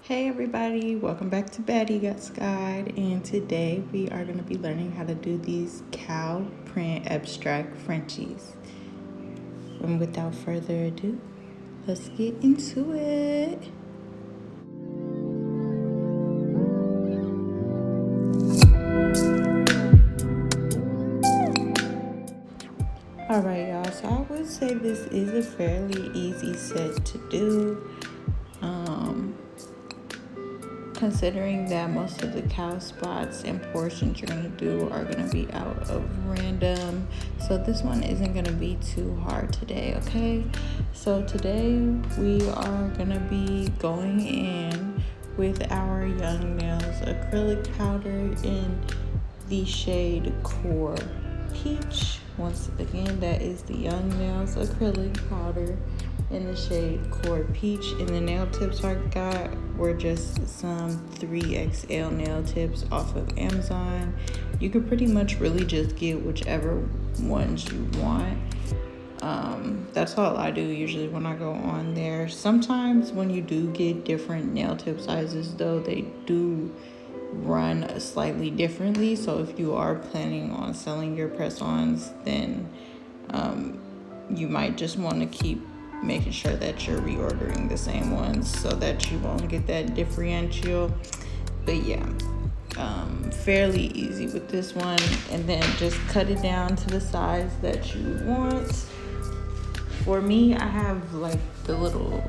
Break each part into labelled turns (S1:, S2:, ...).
S1: Hey everybody, welcome back to Baddie Guide, and today we are going to be learning how to do these cow print abstract Frenchies. And without further ado, let's get into it. Alright y'all, so I would say this is a fairly easy set to do. Considering that most of the cow spots and portions you're going to do are going to be out of random, so this one isn't going to be too hard today. Okay, so today we are going to be going in with our Young Nails acrylic powder in the shade Core Peach. Once again, that is the Young Nails acrylic powder in the shade Core Peach. And the nail tips I got were just some 3XL nail tips off of Amazon. You can pretty much really just get whichever ones you want. That's all I do usually when I go on there. Sometimes when you do get different nail tip sizes though, they do run slightly differently. So if you are planning on selling your press-ons, then you might just want to keep making sure that you're reordering the same ones so that you won't get that differential. But yeah, fairly easy with this one. And then just cut it down to the size that you want. For me, I have like the little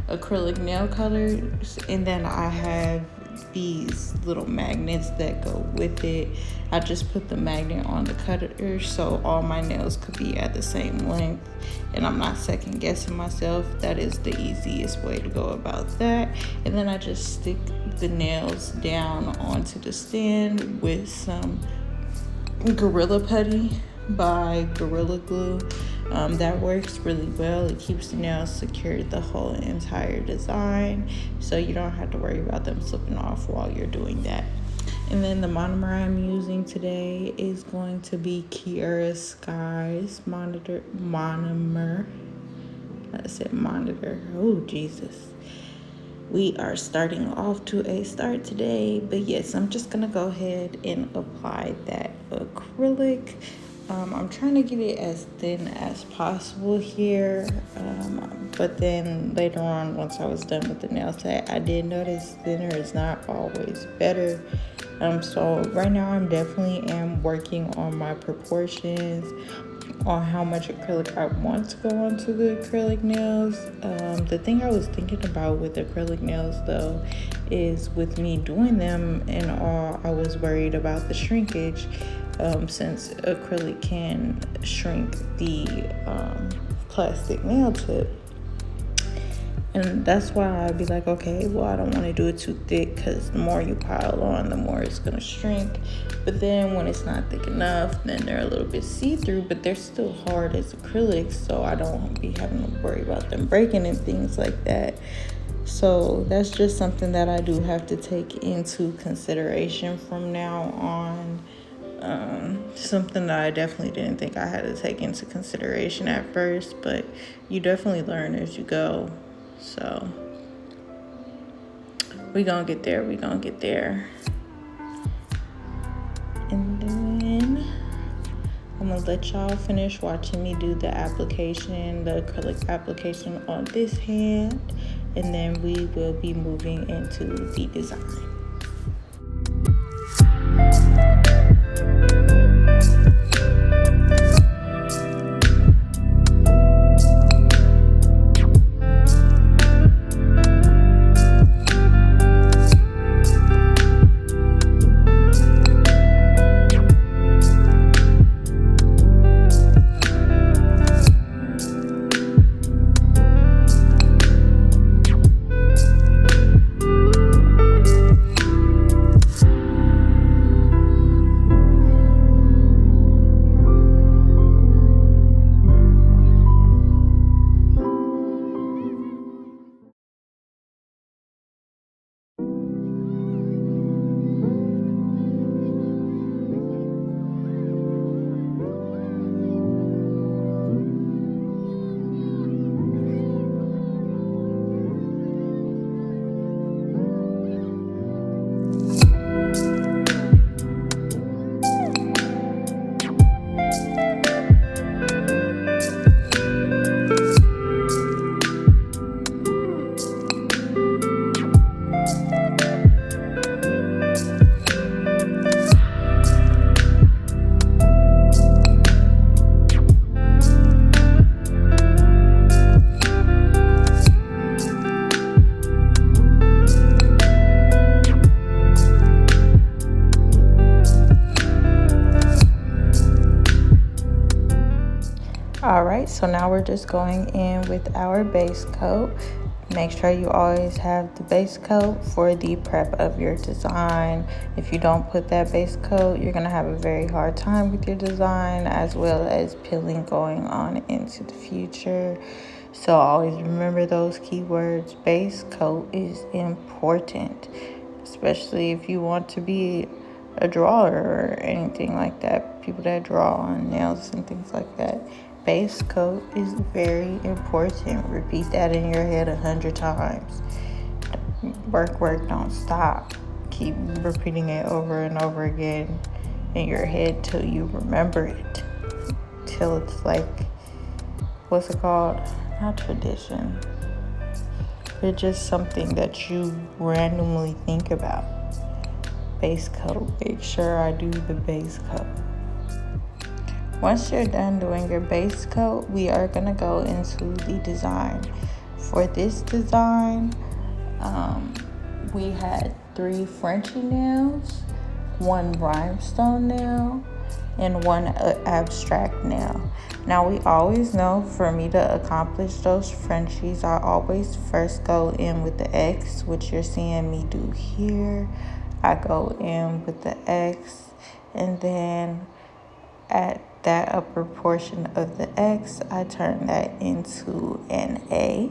S1: acrylic nail cutters, and then I have these little magnets that go with it. I just put the magnet on the cutter so all my nails could be at the same length, and I'm not second guessing myself. That is the easiest way to go about that. And then I just stick the nails down onto the stand with some Gorilla Putty by Gorilla Glue. That works really well. It keeps the nails secured the whole entire design, so you don't have to worry about them slipping off while you're doing that. And then the monomer I'm using today is going to be Kiara Sky's monomer. I said monitor. Oh, Jesus. We are starting off to a start today. But yes, I'm just going to go ahead and apply that acrylic. I'm trying to get it as thin as possible here, but then later on, once I was done with the nail set, I did notice thinner is not always better. So right now I'm definitely am working on my proportions, on how much acrylic I want to go onto the acrylic nails. The thing I was thinking about with acrylic nails though is with me doing them and all, I was worried about the shrinkage. Since acrylic can shrink the plastic nail tip. And that's why I'd be like, okay, well, I don't want to do it too thick because the more you pile on, the more it's going to shrink. But then when it's not thick enough, then they're a little bit see-through, but they're still hard as acrylics, so I don't be having to worry about them breaking and things like that. So that's just something that I do have to take into consideration from now on. Something that I definitely didn't think I had to take into consideration at first, but you definitely learn as you go. So we gonna get there. And then I'm gonna let y'all finish watching me do the application, the acrylic application on this hand, and then we will be moving into the design. so now we're just going in with our base coat. Make sure you always have the base coat for the prep of your design. If you don't put that base coat, you're gonna have a very hard time with your design, as well as peeling going on into the future. So always remember those keywords. Base coat is important, especially if you want to be a drawer or anything like that. People that draw on nails and things like that. Base coat is very important. Repeat that in your head 100 times. Work, don't stop. Keep repeating it over and over again in your head till you remember it. Till it's like, what's it called? Not tradition. But just something that you randomly think about. Base coat. Make sure I do the base coat. Once you're done doing your base coat, we are going to go into the design. For this design, we had 3 Frenchy nails, 1 rhinestone nail, and 1 abstract nail. Now, we always know for me to accomplish those Frenchies, I always first go in with the X, which you're seeing me do here. I go in with the X, and then at that upper portion of the X, I turn that into an A,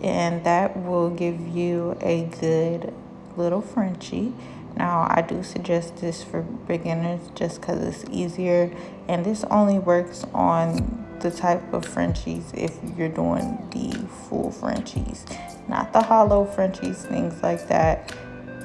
S1: and that will give you a good little Frenchie. Now, I do suggest this for beginners just because it's easier, and this only works on the type of Frenchies if you're doing the full Frenchies, not the hollow Frenchies, things like that.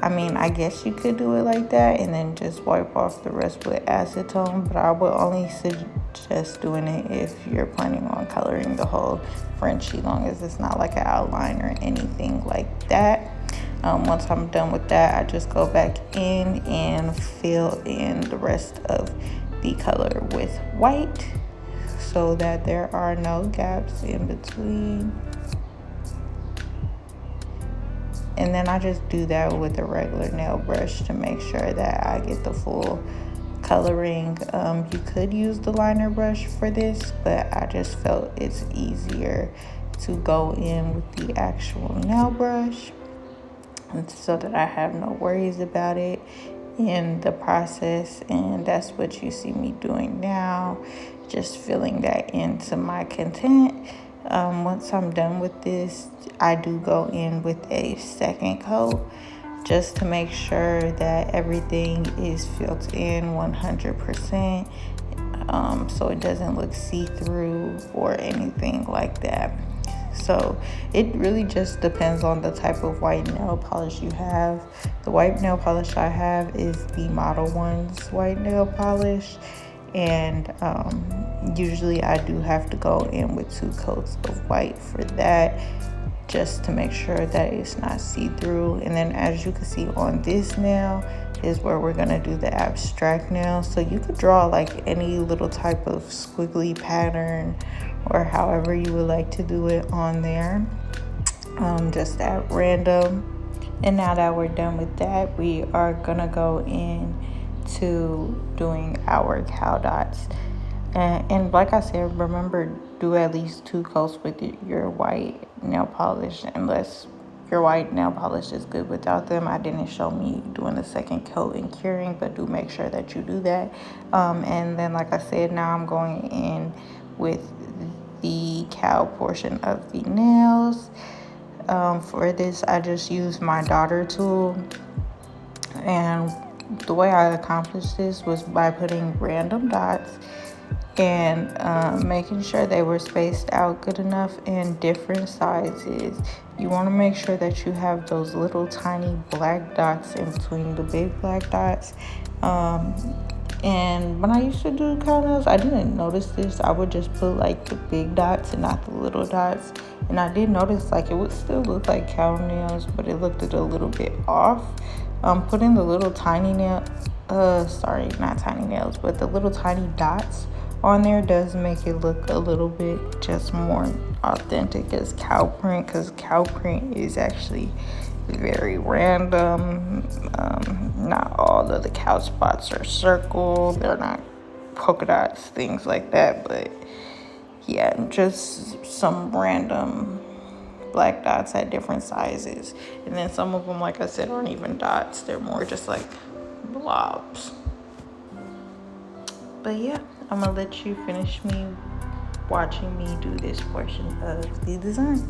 S1: I mean, I guess you could do it like that and then just wipe off the rest with acetone, but I would only suggest doing it if you're planning on coloring the whole Frenchie, long as it's not like an outline or anything like that. Once I'm done with that, I just go back in and fill in the rest of the color with white so that there are no gaps in between. And then I just do that with a regular nail brush to make sure that I get the full coloring. You could use the liner brush for this, but I just felt it's easier to go in with the actual nail brush, so that I have no worries about it in the process. And that's what you see me doing now, just filling that into my content. Once I'm done with this, I do go in with a second coat just to make sure that everything is filled in 100%, so it doesn't look see-through or anything like that. So it really just depends on the type of white nail polish you have. The white nail polish I have is the Model One's white nail polish, and usually I do have to go in with 2 coats of white for that, just to make sure that it's not see-through. And then as you can see on this nail is where we're gonna do the abstract nail. So you could draw like any little type of squiggly pattern or however you would like to do it on there, just at random. And now that we're done with that, we are gonna go in to doing our cow dots. And like I said, remember, do at least 2 coats with your white nail polish, unless your white nail polish is good without them. I didn't show me doing the second coat and curing, but do make sure that you do that. And then, like I said, now I'm going in with the cow portion of the nails. For this, I just used my daughter tool, and the way I accomplished this was by putting random dots and making sure they were spaced out good enough in different sizes. You want to make sure that you have those little tiny black dots in between the big black dots. And when I used to do cow nails, I didn't notice this. I would just put like the big dots and not the little dots. And I did notice like it would still look like cow nails, but it looked a little bit off. Putting the little tiny not tiny nails, but the little tiny dots on there does make it look a little bit just more authentic as cow print, because cow print is actually very random. Not all of the cow spots are circle, they're not polka dots, things like that. But yeah, just some random black dots at different sizes. And then some of them, like I said, aren't even dots. They're more just like blobs. But yeah, I'm gonna let you finish me watching me do this portion of the design.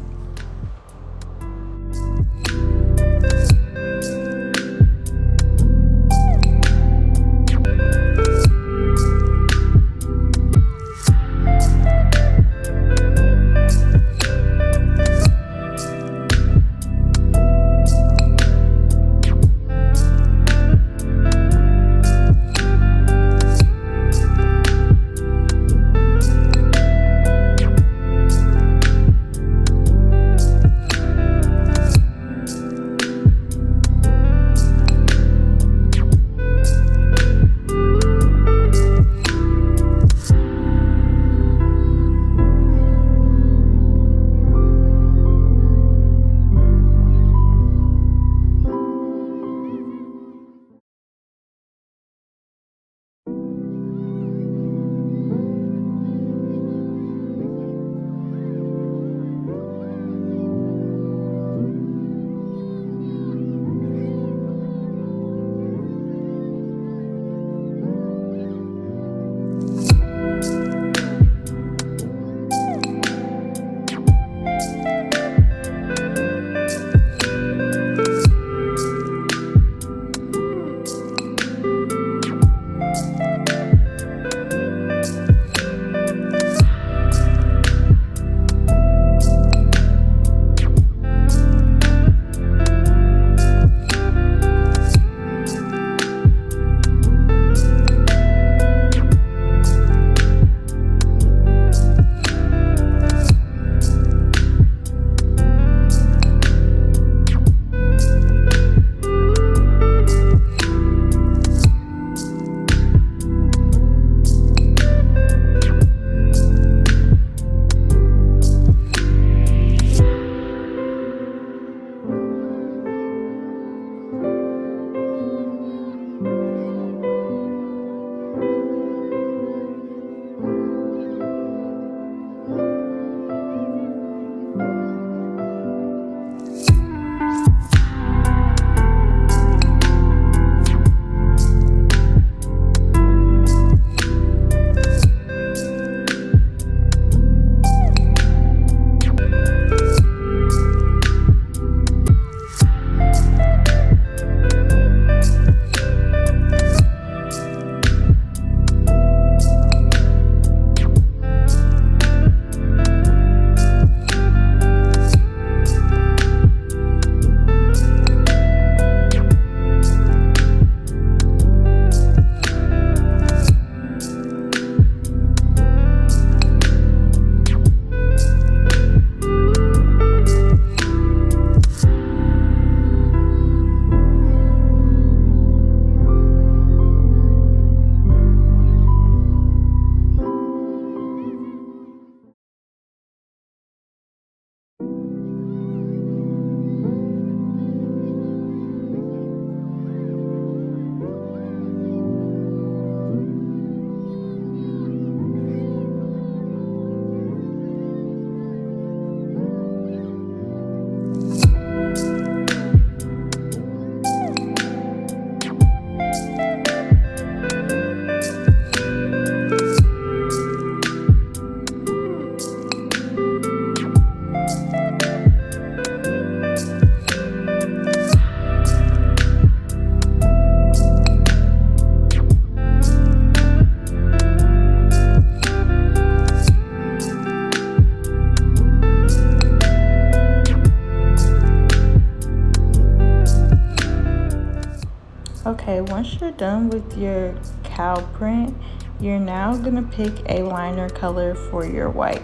S1: Okay, once you're done with your cow print, you're now gonna pick a liner color for your white.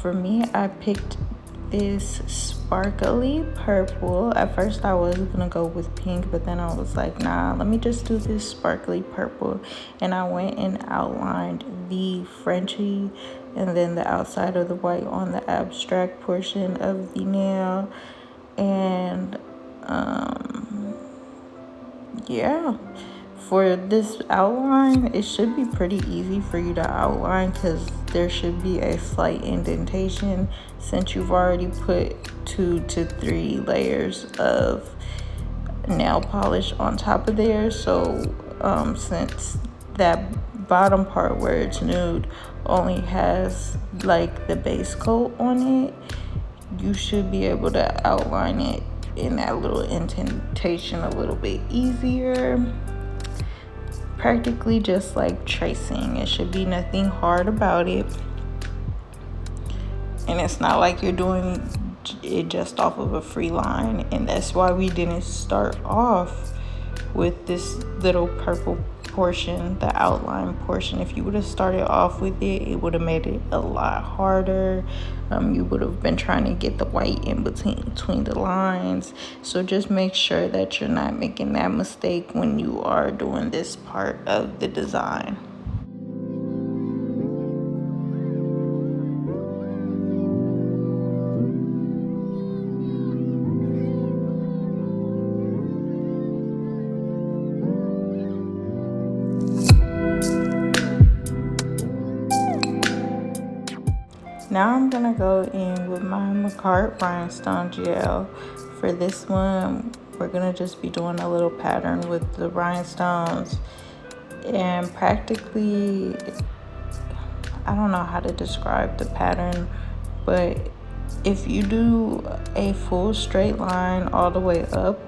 S1: For me, I picked this sparkly purple. At first I was gonna go with pink, but then I was like, nah, let me just do this sparkly purple. And I went and outlined the Frenchie and then the outside of the white on the abstract portion of the nail. And yeah, for this outline, it should be pretty easy for you to outline because there should be a slight indentation since you've already put 2 to 3 layers of nail polish on top of there. So since that bottom part where it's nude only has like the base coat on it, you should be able to outline it in that little indentation a little bit easier. Practically just like tracing. It should be nothing hard about it, and it's not like you're doing it just off of a free line. And that's why we didn't start off with this little purple portion, the outline portion. If you would have started off with it, it would have made it a lot harder. You would have been trying to get the white in between the lines. So just make sure that you're not making that mistake when you are doing this part of the design. Now I'm gonna go in with my Macart rhinestone gel. For this one, we're gonna just be doing a little pattern with the rhinestones. And practically, I don't know how to describe the pattern, but if you do a full straight line all the way up,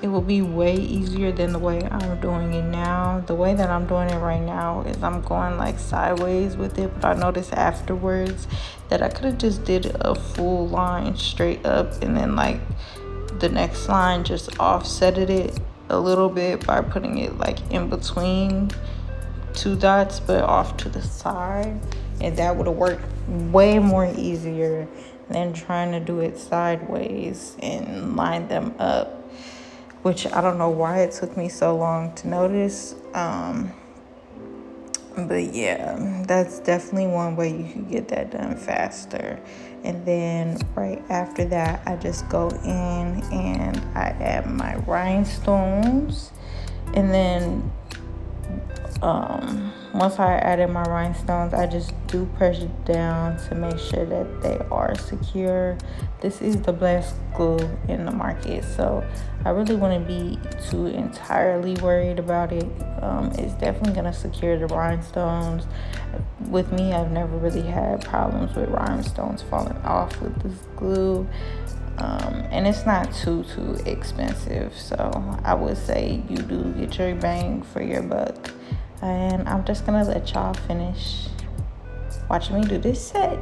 S1: it will be way easier than the way I'm doing it now. The way that I'm doing it right now is I'm going like sideways with it, but I noticed afterwards that I could have just did a full line straight up and then like the next line just offsetted it a little bit by putting it like in between 2 dots but off to the side, and that would have worked way more easier than trying to do it sideways and line them up, which I don't know why it took me so long to notice. But yeah, that's definitely one way you can get that done faster. And then right after that, I just go in and I add my rhinestones. And then once I added my rhinestones, I just do press it down to make sure that they are secure. This is the best glue in the market, so I really wouldn't be too entirely worried about it. It's definitely gonna secure the rhinestones. With me, I've never really had problems with rhinestones falling off with this glue. And it's not too expensive, so I would say you do get your bang for your buck. And I'm just gonna let y'all finish watching me do this set.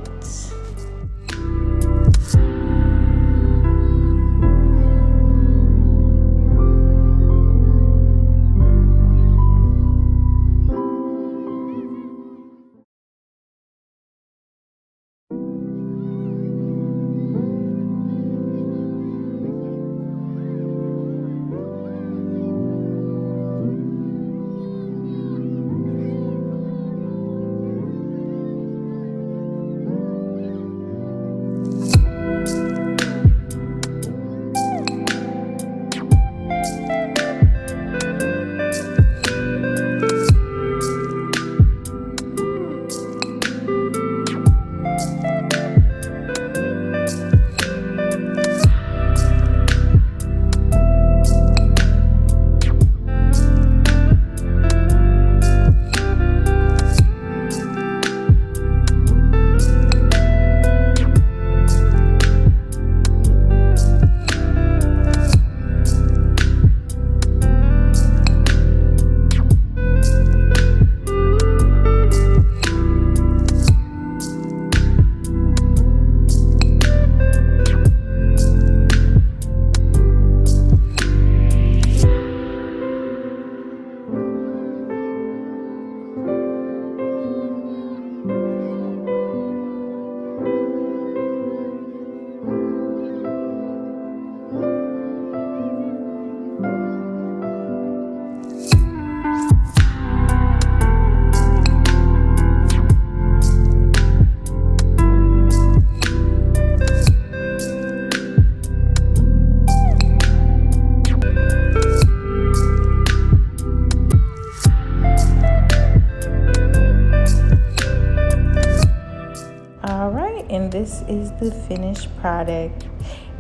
S1: is the finished product.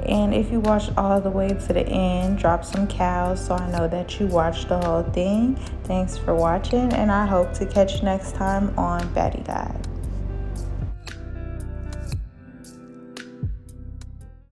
S1: And if you watched all the way to the end, drop some cows so I know that you watched the whole thing. Thanks for watching, and I hope to catch you next time on Baddie Guide.